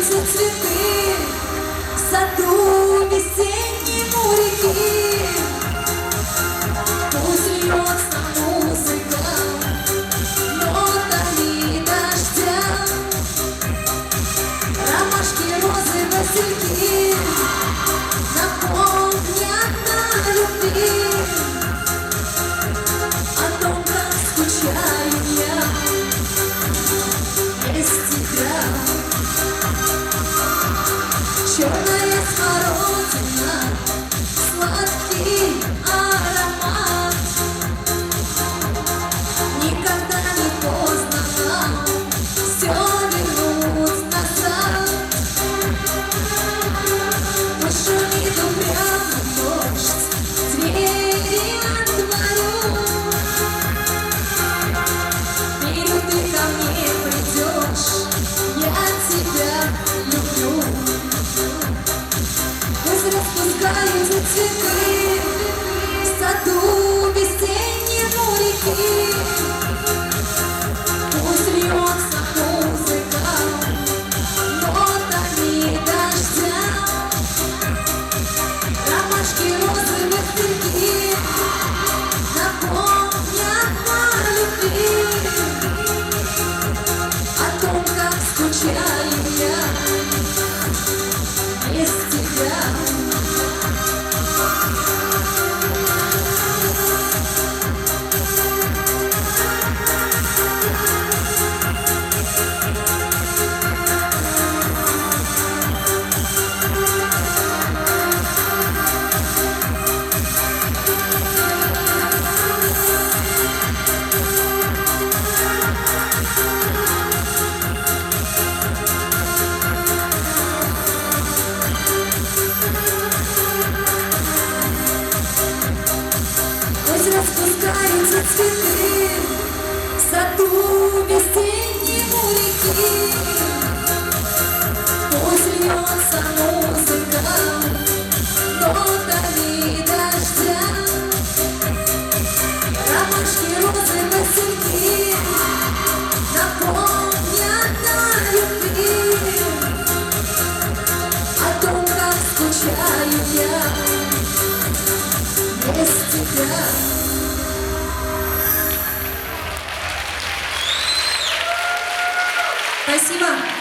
распускаются цветы в саду весеннему реки. Пусть льется музыка нотами дождя, ромашки, розы, васильки напомнят о любви, о том, как скучаю я без тебя. Черная смородина, сладкий аромат. Никогда не поздно нам все вернуть назад. Пусть шумит упрямо дождь, двери отворю. Верю, ты ко мне придешь, я тебя люблю. Пусть распускаются цветы в саду весеннему реки. Пусть льется музыка нотами дождя, ромашки, розы, васильки напомнят о любви, о том, как скучаю я без тебя. Распускаются цветы в саду весеннему реки. Пусть льется музыка нотами дождя, ромашки, розы, васильки напомнят о любви, о том, как скучаю я без тебя. Спасибо.